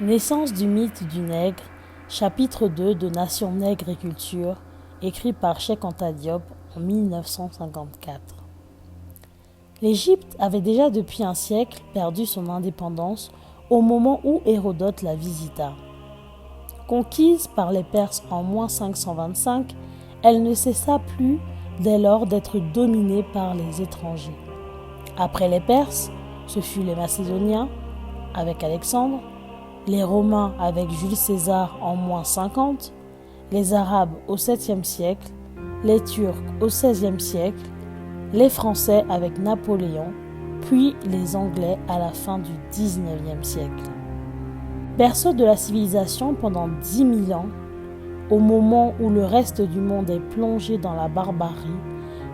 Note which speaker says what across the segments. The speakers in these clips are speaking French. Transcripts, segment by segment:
Speaker 1: Naissance du mythe du nègre, chapitre 2 de Nation nègre et culture, écrit par Cheikh Anta Diop en 1954. L'Égypte avait déjà depuis un siècle perdu son indépendance au moment où Hérodote la visita. Conquise par les Perses en moins 525, elle ne cessa plus dès lors d'être dominée par les étrangers. Après les Perses, ce fut les Macédoniens avec Alexandre, les Romains avec Jules César en moins 50, les Arabes au 7e siècle, les Turcs au 16e siècle, les Français avec Napoléon, puis les Anglais à la fin du 19e siècle. Berceau de la civilisation pendant 10 000 ans, au moment où le reste du monde est plongé dans la barbarie,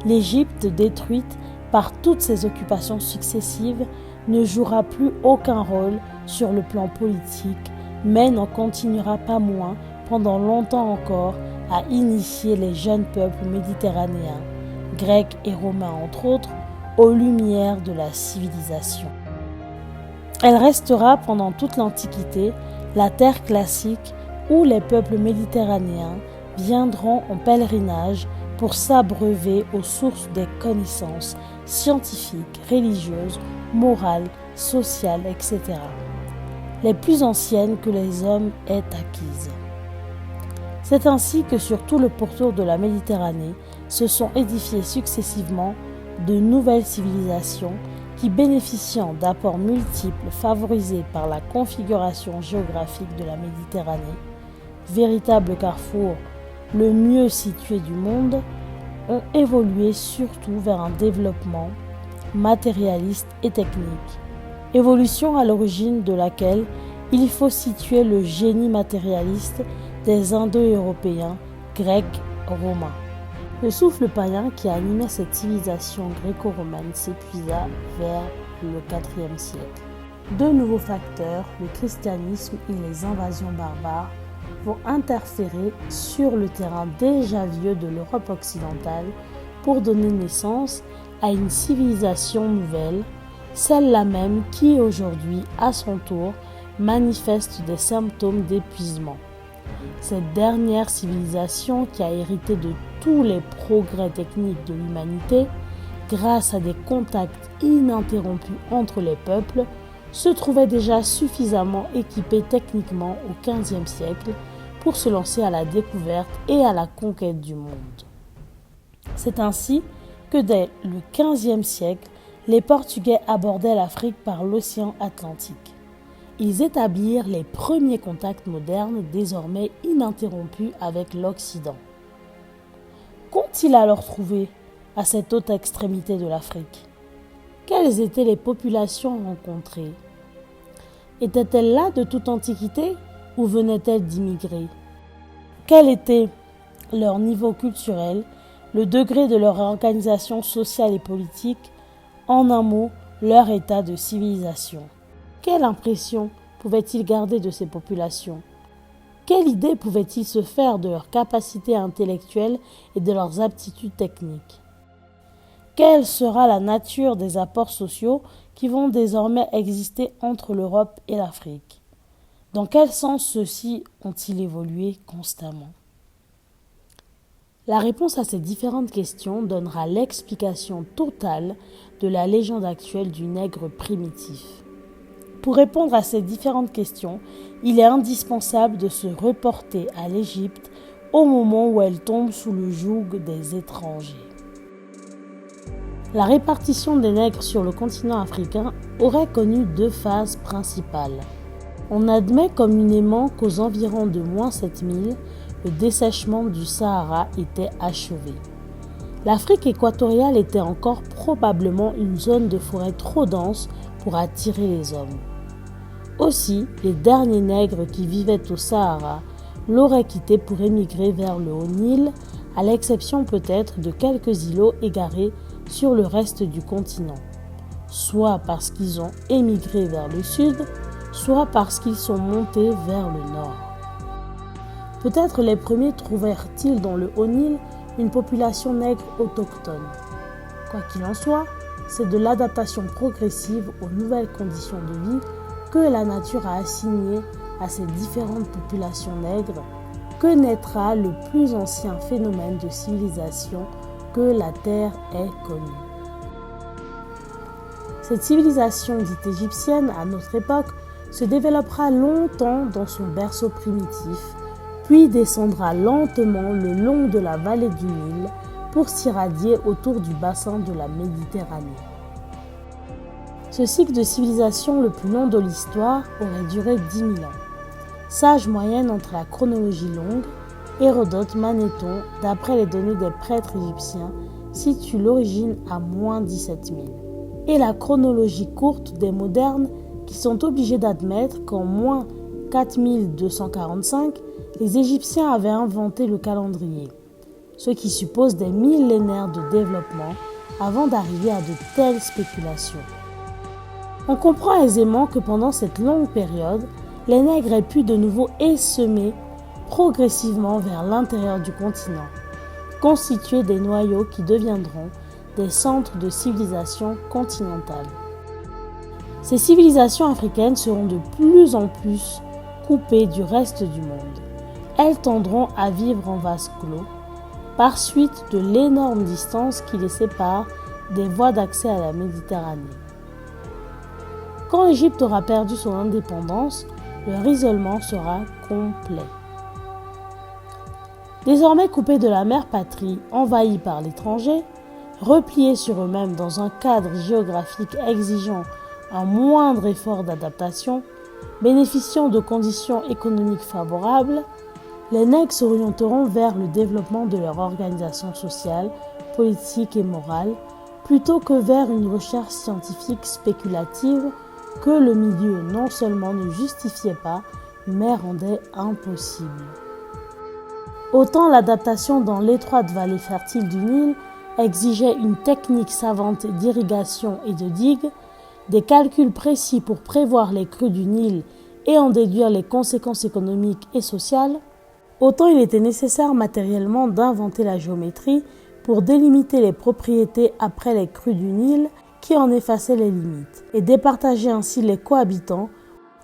Speaker 1: l'Égypte détruite par toutes ses occupations successives ne jouera plus aucun rôle sur le plan politique, mais n'en continuera pas moins pendant longtemps encore à initier les jeunes peuples méditerranéens, grecs et romains entre autres, aux lumières de la civilisation. Elle restera pendant toute l'Antiquité la terre classique où les peuples méditerranéens viendront en pèlerinage pour s'abreuver aux sources des connaissances scientifiques, religieuses, morales, sociales, etc., les plus anciennes que les hommes aient acquises. C'est ainsi que sur tout le pourtour de la Méditerranée se sont édifiées successivement de nouvelles civilisations qui, bénéficiant d'apports multiples favorisés par la configuration géographique de la Méditerranée, véritable carrefour le mieux situé du monde, ont évolué surtout vers un développement matérialiste et technique, évolution à l'origine de laquelle il faut situer le génie matérialiste des Indo-Européens, Grecs, Romains. Le souffle païen qui animait cette civilisation gréco-romaine s'épuisa vers le IVe siècle. Deux nouveaux facteurs, le christianisme et les invasions barbares, vont interférer sur le terrain déjà vieux de l'Europe occidentale pour donner naissance à une civilisation nouvelle, celle-là même qui aujourd'hui, à son tour, manifeste des symptômes d'épuisement. Cette dernière civilisation qui a hérité de tous les progrès techniques de l'humanité, grâce à des contacts ininterrompus entre les peuples, se trouvait déjà suffisamment équipée techniquement au XVe siècle pour se lancer à la découverte et à la conquête du monde. C'est ainsi que dès le XVe siècle, les Portugais abordaient l'Afrique par l'océan Atlantique. Ils établirent les premiers contacts modernes désormais ininterrompus avec l'Occident. Qu'ont-ils alors trouvé à cette haute extrémité de l'Afrique? Quelles étaient les populations rencontrées? Étaient-elles là de toute antiquité ou venaient-elles d'immigrer? Quel était leur niveau culturel, le degré de leur organisation sociale et politique, en un mot, leur état de civilisation? Quelle impression pouvaient-ils garder de ces populations? Quelle idée pouvaient-ils se faire de leurs capacités intellectuelles et de leurs aptitudes techniques? Quelle sera la nature des apports sociaux qui vont désormais exister entre l'Europe et l'Afrique? Dans quel sens ceux-ci ont-ils évolué constamment? La réponse à ces différentes questions donnera l'explication totale de la légende actuelle du nègre primitif. Pour répondre à ces différentes questions, il est indispensable de se reporter à l'Égypte au moment où elle tombe sous le joug des étrangers. La répartition des nègres sur le continent africain aurait connu deux phases principales. On admet communément qu'aux environs de moins 7000, le dessèchement du Sahara était achevé. L'Afrique équatoriale était encore probablement une zone de forêt trop dense pour attirer les hommes. Aussi, les derniers nègres qui vivaient au Sahara l'auraient quitté pour émigrer vers le Haut-Nil, à l'exception peut-être de quelques îlots égarés sur le reste du continent, soit parce qu'ils ont émigré vers le sud, soit parce qu'ils sont montés vers le nord. Peut-être les premiers trouvèrent-ils dans le Haut-Nil une population nègre autochtone. Quoi qu'il en soit, c'est de l'adaptation progressive aux nouvelles conditions de vie que la nature a assigné à ces différentes populations nègres que naîtra le plus ancien phénomène de civilisation que la Terre ait connu. Cette civilisation dite égyptienne, à notre époque, se développera longtemps dans son berceau primitif, puis descendra lentement le long de la vallée du Nil pour s'irradier autour du bassin de la Méditerranée. Ce cycle de civilisation le plus long de l'histoire aurait duré 10 000 ans. Sage moyenne entre la chronologie longue, Hérodote Manéthon, d'après les données des prêtres égyptiens, situe l'origine à moins 17 000. Et la chronologie courte des modernes qui sont obligés d'admettre qu'en moins 4245, les Égyptiens avaient inventé le calendrier, ce qui suppose des millénaires de développement avant d'arriver à de telles spéculations. On comprend aisément que pendant cette longue période, les nègres aient pu de nouveau essaimer progressivement vers l'intérieur du continent, constituer des noyaux qui deviendront des centres de civilisation continentale. Ces civilisations africaines seront de plus en plus coupées du reste du monde. Elles tendront à vivre en vase clos, par suite de l'énorme distance qui les sépare des voies d'accès à la Méditerranée. Quand l'Égypte aura perdu son indépendance, leur isolement sera complet. Désormais coupés de la mère patrie, envahis par l'étranger, repliés sur eux-mêmes dans un cadre géographique exigeant un moindre effort d'adaptation, bénéficiant de conditions économiques favorables, les nègres s'orienteront vers le développement de leur organisation sociale, politique et morale, plutôt que vers une recherche scientifique spéculative que le milieu non seulement ne justifiait pas, mais rendait impossible. Autant l'adaptation dans l'étroite vallée fertile du Nil exigeait une technique savante d'irrigation et de digue, des calculs précis pour prévoir les crues du Nil et en déduire les conséquences économiques et sociales, autant il était nécessaire matériellement d'inventer la géométrie pour délimiter les propriétés après les crues du Nil qui en effaçaient les limites, et départager ainsi les cohabitants,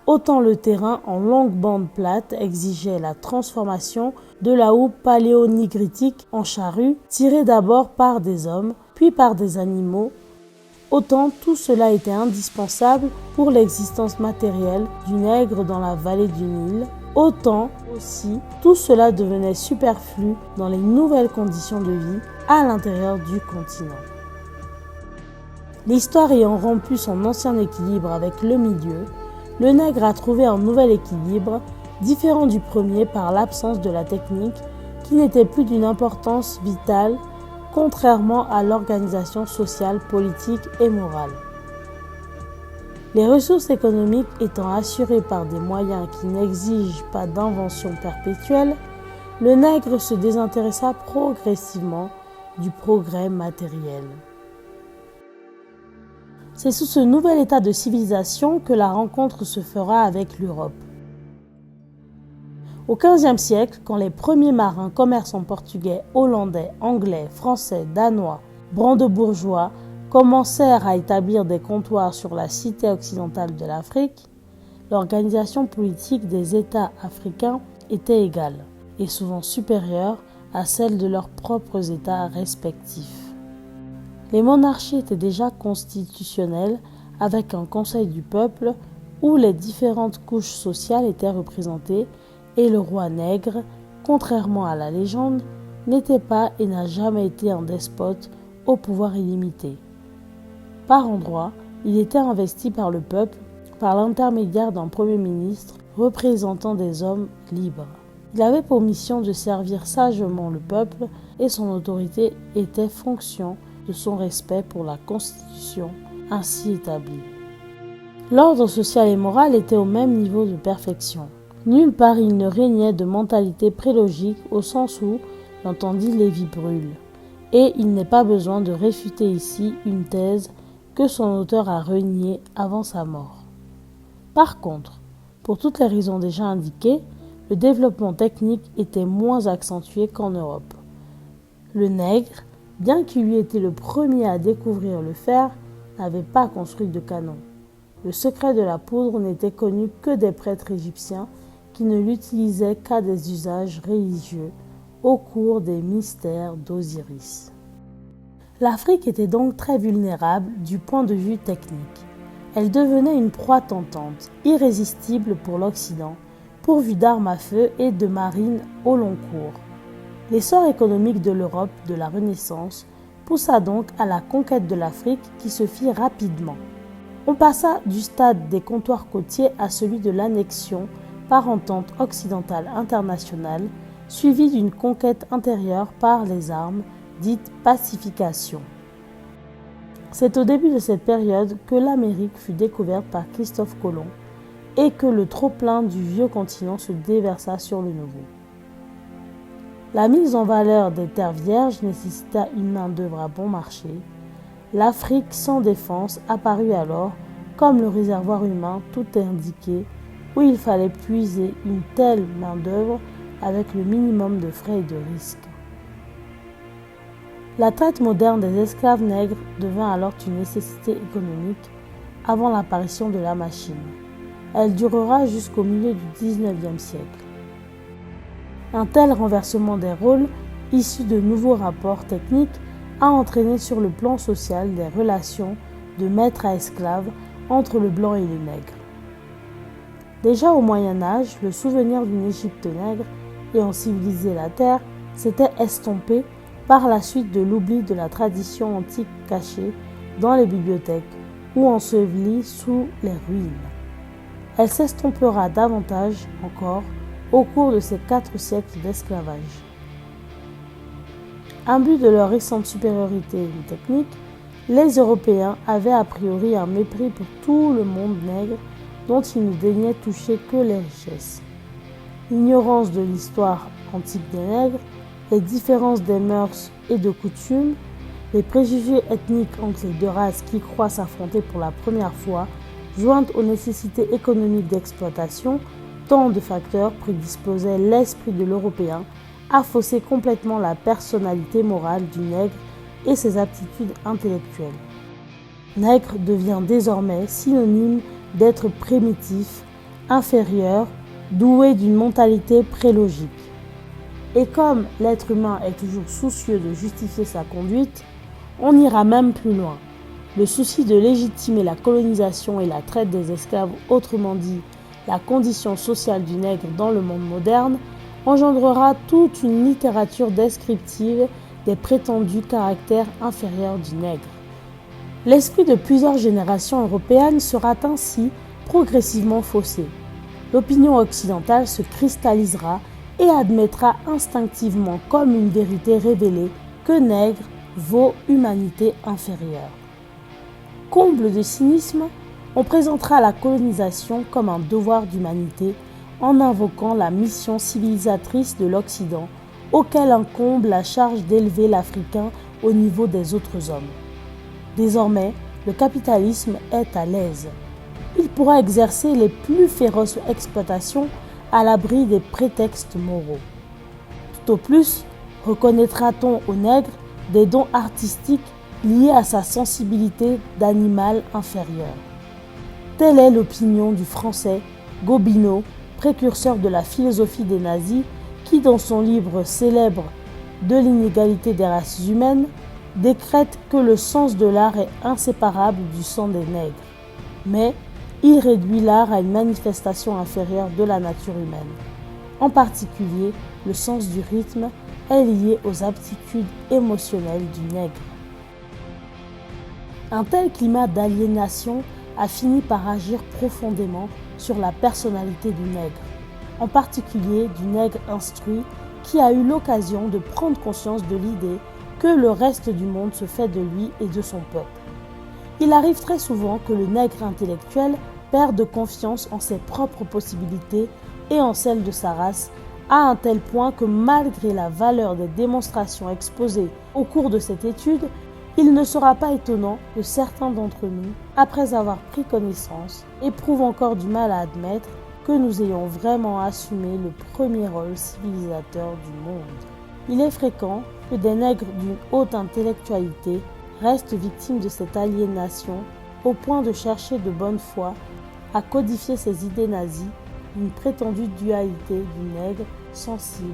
Speaker 1: autant le terrain en longues bandes plates exigeait la transformation de la houppe paléonigritique en charrue, tirée d'abord par des hommes, puis par des animaux, autant tout cela était indispensable pour l'existence matérielle du nègre dans la vallée du Nil, autant aussi tout cela devenait superflu dans les nouvelles conditions de vie à l'intérieur du continent. L'histoire ayant rompu son ancien équilibre avec le milieu, le nègre a trouvé un nouvel équilibre, différent du premier par l'absence de la technique, qui n'était plus d'une importance vitale, contrairement à l'organisation sociale, politique et morale. Les ressources économiques étant assurées par des moyens qui n'exigent pas d'invention perpétuelle, le nègre se désintéressa progressivement du progrès matériel. C'est sous ce nouvel état de civilisation que la rencontre se fera avec l'Europe. Au XVe siècle, quand les premiers marins commerçants portugais, hollandais, anglais, français, danois, brandebourgeois commencèrent à établir des comptoirs sur la cité occidentale de l'Afrique, l'organisation politique des États africains était égale et souvent supérieure à celle de leurs propres États respectifs. Les monarchies étaient déjà constitutionnelles avec un conseil du peuple où les différentes couches sociales étaient représentées et le roi nègre, contrairement à la légende, n'était pas et n'a jamais été un despote au pouvoir illimité. Par endroits, il était investi par le peuple par l'intermédiaire d'un premier ministre représentant des hommes libres. Il avait pour mission de servir sagement le peuple et son autorité était fonction de son respect pour la Constitution ainsi établie. L'ordre social et moral était au même niveau de perfection. Nulle part il ne régnait de mentalité prélogique au sens où l'entendit Lévi-Brûle, et il n'est pas besoin de réfuter ici une thèse que son auteur a reniée avant sa mort. Par contre, pour toutes les raisons déjà indiquées, le développement technique était moins accentué qu'en Europe. Le nègre, bien qu'il eût été le premier à découvrir le fer, n'avait pas construit de canon. Le secret de la poudre n'était connu que des prêtres égyptiens qui ne l'utilisaient qu'à des usages religieux au cours des mystères d'Osiris. L'Afrique était donc très vulnérable du point de vue technique. Elle devenait une proie tentante, irrésistible pour l'Occident, pourvue d'armes à feu et de marines au long cours. L'essor économique de l'Europe de la Renaissance poussa donc à la conquête de l'Afrique qui se fit rapidement. On passa du stade des comptoirs côtiers à celui de l'annexion par entente occidentale internationale, suivie d'une conquête intérieure par les armes, dite pacification. C'est au début de cette période que l'Amérique fut découverte par Christophe Colomb et que le trop-plein du vieux continent se déversa sur le nouveau. La mise en valeur des terres vierges nécessita une main-d'œuvre à bon marché. L'Afrique sans défense apparut alors comme le réservoir humain tout indiqué où il fallait puiser une telle main-d'œuvre avec le minimum de frais et de risques. La traite moderne des esclaves nègres devint alors une nécessité économique avant l'apparition de la machine. Elle durera jusqu'au milieu du XIXe siècle. Un tel renversement des rôles, issu de nouveaux rapports techniques, a entraîné sur le plan social des relations de maître à esclave entre le blanc et le nègre. Déjà au Moyen Âge, le souvenir d'une Égypte nègre ayant civilisé la terre s'était estompé par la suite de l'oubli de la tradition antique cachée dans les bibliothèques ou ensevelie sous les ruines. Elle s'estompera davantage encore au cours de ces 4 siècles d'esclavage. Imbus de leur récente supériorité technique, les Européens avaient a priori un mépris pour tout le monde nègre dont ils ne daignaient toucher que les richesses. L'ignorance de l'histoire antique des nègres, les différences des mœurs et de coutumes, les préjugés ethniques entre les deux races qui croient s'affronter pour la première fois, jointes aux nécessités économiques d'exploitation, tant de facteurs prédisposaient l'esprit de l'Européen à fausser complètement la personnalité morale du nègre et ses aptitudes intellectuelles. Nègre devient désormais synonyme d'être primitif, inférieur, doué d'une mentalité prélogique. Et comme l'être humain est toujours soucieux de justifier sa conduite, on ira même plus loin. Le souci de légitimer la colonisation et la traite des esclaves, autrement dit la condition sociale du nègre dans le monde moderne, engendrera toute une littérature descriptive des prétendus caractères inférieurs du nègre. L'esprit de plusieurs générations européennes sera ainsi progressivement faussé. L'opinion occidentale se cristallisera et admettra instinctivement comme une vérité révélée que nègre vaut humanité inférieure. Comble de cynisme, on présentera la colonisation comme un devoir d'humanité en invoquant la mission civilisatrice de l'Occident, auquel incombe la charge d'élever l'Africain au niveau des autres hommes. Désormais, le capitalisme est à l'aise. Il pourra exercer les plus féroces exploitations à l'abri des prétextes moraux. Tout au plus, reconnaîtra-t-on au nègre des dons artistiques liés à sa sensibilité d'animal inférieur. Telle est l'opinion du Français Gobineau, précurseur de la philosophie des nazis, qui dans son livre célèbre de l'inégalité des races humaines, décrète que le sens de l'art est inséparable du sang des nègres. Mais il réduit l'art à une manifestation inférieure de la nature humaine. En particulier, le sens du rythme est lié aux aptitudes émotionnelles du nègre. Un tel climat d'aliénation a fini par agir profondément sur la personnalité du nègre, en particulier du nègre instruit qui a eu l'occasion de prendre conscience de l'idée que le reste du monde se fait de lui et de son peuple. Il arrive très souvent que le nègre intellectuel perde confiance en ses propres possibilités et en celles de sa race, à un tel point que malgré la valeur des démonstrations exposées au cours de cette étude, il ne sera pas étonnant que certains d'entre nous, après avoir pris connaissance, éprouvent encore du mal à admettre que nous ayons vraiment assumé le premier rôle civilisateur du monde. Il est fréquent que des nègres d'une haute intellectualité restent victimes de cette aliénation au point de chercher de bonne foi à codifier ses idées nazies d'une prétendue dualité du nègre sensible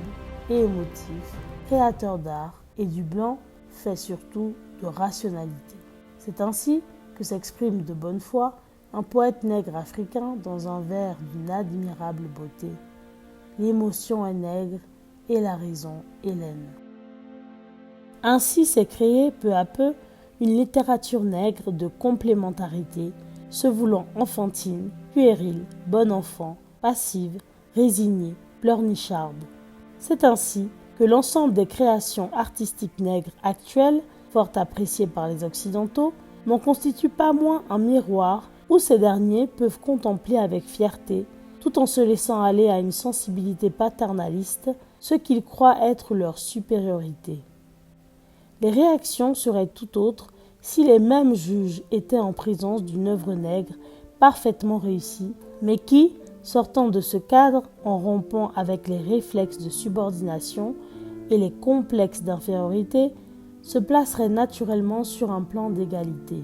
Speaker 1: et émotif, créateur d'art, et du blanc fait surtout de rationalité. C'est ainsi que s'exprime de bonne foi un poète nègre africain dans un vers d'une admirable beauté. L'émotion est nègre et la raison hellène. Ainsi s'est créée peu à peu une littérature nègre de complémentarité, se voulant enfantine, puérile, bon enfant, passive, résignée, pleurnicharde. C'est ainsi que l'ensemble des créations artistiques nègres actuelles, fort appréciées par les Occidentaux, n'en constitue pas moins un miroir où ces derniers peuvent contempler avec fierté, tout en se laissant aller à une sensibilité paternaliste, ce qu'ils croient être leur supériorité. Les réactions seraient tout autres si les mêmes juges étaient en présence d'une œuvre nègre parfaitement réussie, mais qui, sortant de ce cadre, en rompant avec les réflexes de subordination et les complexes d'infériorité, se placerait naturellement sur un plan d'égalité.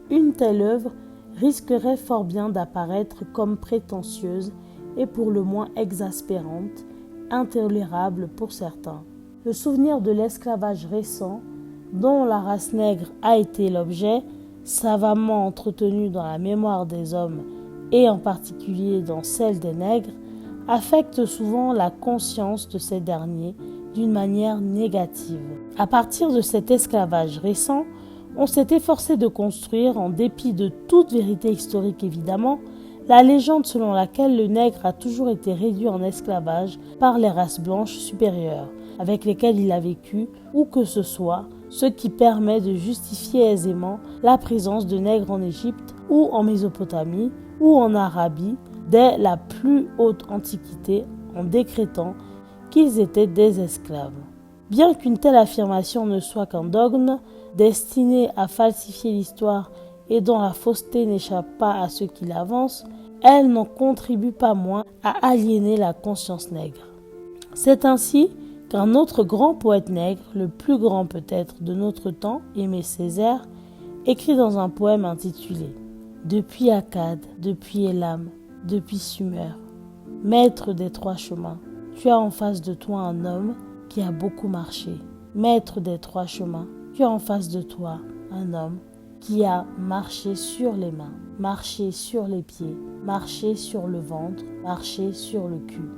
Speaker 1: Une telle œuvre risquerait fort bien d'apparaître comme prétentieuse et pour le moins exaspérante, intolérable pour certains. Le souvenir de l'esclavage récent, dont la race nègre a été l'objet, savamment entretenu dans la mémoire des hommes et en particulier dans celle des nègres, affecte souvent la conscience de ces derniers d'une manière négative. À partir de cet esclavage récent, on s'est efforcé de construire, en dépit de toute vérité historique évidemment, la légende selon laquelle le nègre a toujours été réduit en esclavage par les races blanches supérieures, avec lesquelles il a vécu, où que ce soit, ce qui permet de justifier aisément la présence de nègres en Égypte ou en Mésopotamie ou en Arabie dès la plus haute antiquité en décrétant qu'ils étaient des esclaves. Bien qu'une telle affirmation ne soit qu'un dogme destiné à falsifier l'histoire et dont la fausseté n'échappe pas à ceux qui l'avancent, elle n'en contribue pas moins à aliéner la conscience nègre. C'est ainsi qu'un autre grand poète nègre, le plus grand peut-être de notre temps, Aimé Césaire, écrit dans un poème intitulé « Depuis Akkad, depuis Élam, depuis Sumer, maître des trois chemins, tu as en face de toi un homme qui a beaucoup marché. Maître des trois chemins, tu as en face de toi un homme qui a marché sur les mains, marché sur les pieds, marché sur le ventre, marché sur le cul.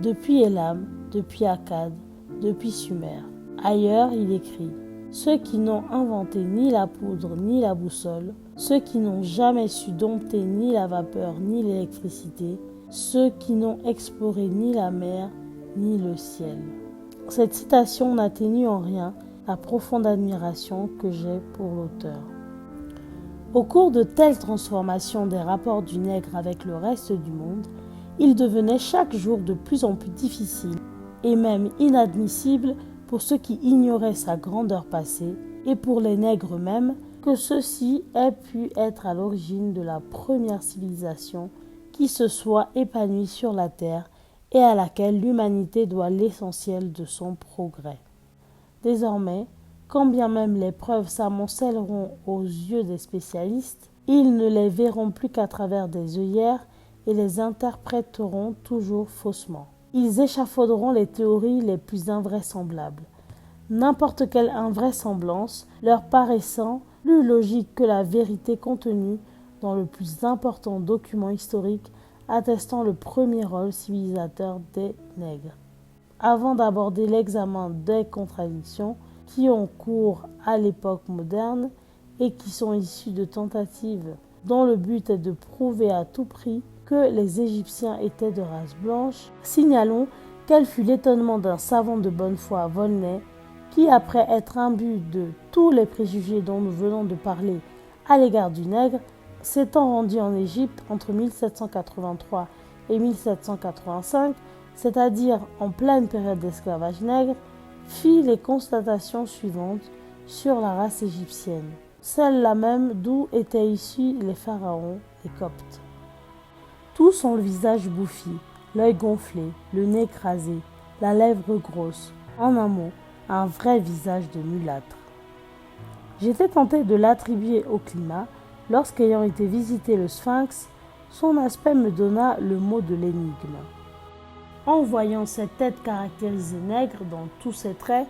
Speaker 1: Depuis Élam, depuis Akkad, depuis Sumer. » Ailleurs, il écrit « Ceux qui n'ont inventé ni la poudre ni la boussole, ceux qui n'ont jamais su dompter ni la vapeur ni l'électricité, ceux qui n'ont exploré ni la mer ni le ciel. » Cette citation n'atténue en rien la profonde admiration que j'ai pour l'auteur. Au cours de telles transformations des rapports du nègre avec le reste du monde, il devenait chaque jour de plus en plus difficile et même inadmissible pour ceux qui ignoraient sa grandeur passée et pour les nègres eux-mêmes que ceux-ci aient pu être à l'origine de la première civilisation qui se soit épanouie sur la terre et à laquelle l'humanité doit l'essentiel de son progrès. Désormais, quand bien même les preuves s'amoncelleront aux yeux des spécialistes, ils ne les verront plus qu'à travers des œillères et les interpréteront toujours faussement. Ils échafauderont les théories les plus invraisemblables, n'importe quelle invraisemblance leur paraissant plus logique que la vérité contenue dans le plus important document historique attestant le premier rôle civilisateur des nègres. Avant d'aborder l'examen des contradictions qui ont cours à l'époque moderne et qui sont issues de tentatives dont le but est de prouver à tout prix que les Égyptiens étaient de race blanche, signalons quel fut l'étonnement d'un savant de bonne foi, Volney, qui, après être imbu de tous les préjugés dont nous venons de parler à l'égard du nègre, s'étant rendu en Égypte entre 1783 et 1785, c'est-à-dire en pleine période d'esclavage nègre, fit les constatations suivantes sur la race égyptienne, celle-là même d'où étaient issus les pharaons, les Coptes. Tous ont le visage bouffi, l'œil gonflé, le nez écrasé, la lèvre grosse, en un mot, un vrai visage de mulâtre. J'étais tentée de l'attribuer au climat, lorsqu'ayant été visiter le Sphinx, son aspect me donna le mot de l'énigme. En voyant cette tête caractérisée nègre dans tous ses traits,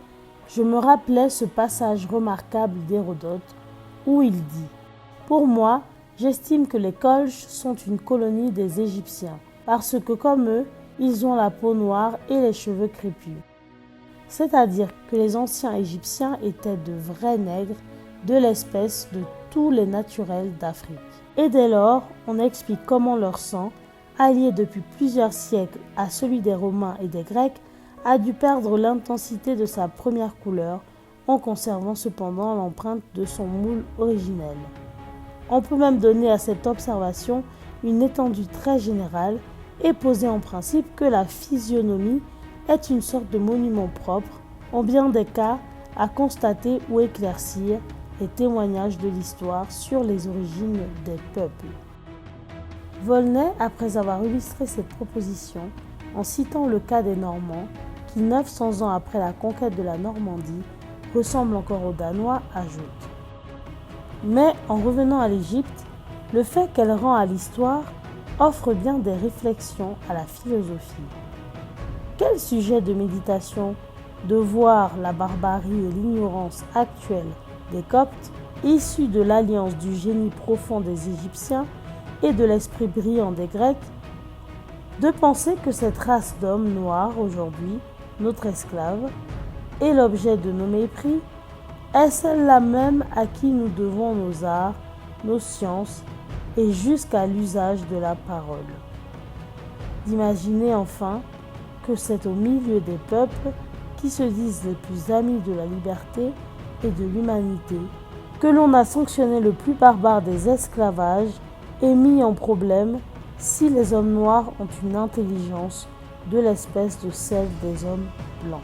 Speaker 1: je me rappelais ce passage remarquable d'Hérodote où il dit « Pour moi, j'estime que les Kolches sont une colonie des Égyptiens, parce que comme eux, ils ont la peau noire et les cheveux crépus. » C'est-à-dire que les anciens Égyptiens étaient de vrais nègres de l'espèce de tous les naturels d'Afrique. Et dès lors, on explique comment leur sang, allié depuis plusieurs siècles à celui des Romains et des Grecs, a dû perdre l'intensité de sa première couleur en conservant cependant l'empreinte de son moule originel. On peut même donner à cette observation une étendue très générale et poser en principe que la physionomie est une sorte de monument propre, en bien des cas, à constater ou éclaircir les témoignages de l'histoire sur les origines des peuples. Volney, après avoir illustré cette proposition, en citant le cas des Normands, qui 900 ans après la conquête de la Normandie, ressemblent encore aux Danois, ajoute. Mais en revenant à l'Égypte, le fait qu'elle rend à l'histoire offre bien des réflexions à la philosophie. Quel sujet de méditation de voir la barbarie et l'ignorance actuelle des Coptes, issus de l'alliance du génie profond des Égyptiens et de l'esprit brillant des Grecs, de penser que cette race d'hommes noirs aujourd'hui, notre esclave, est l'objet de nos mépris, est celle-là même à qui nous devons nos arts, nos sciences et jusqu'à l'usage de la parole. D'imaginer enfin que c'est au milieu des peuples qui se disent les plus amis de la liberté et de l'humanité que l'on a sanctionné le plus barbare des esclavages et mis en problème si les hommes noirs ont une intelligence de l'espèce de celle des hommes blancs.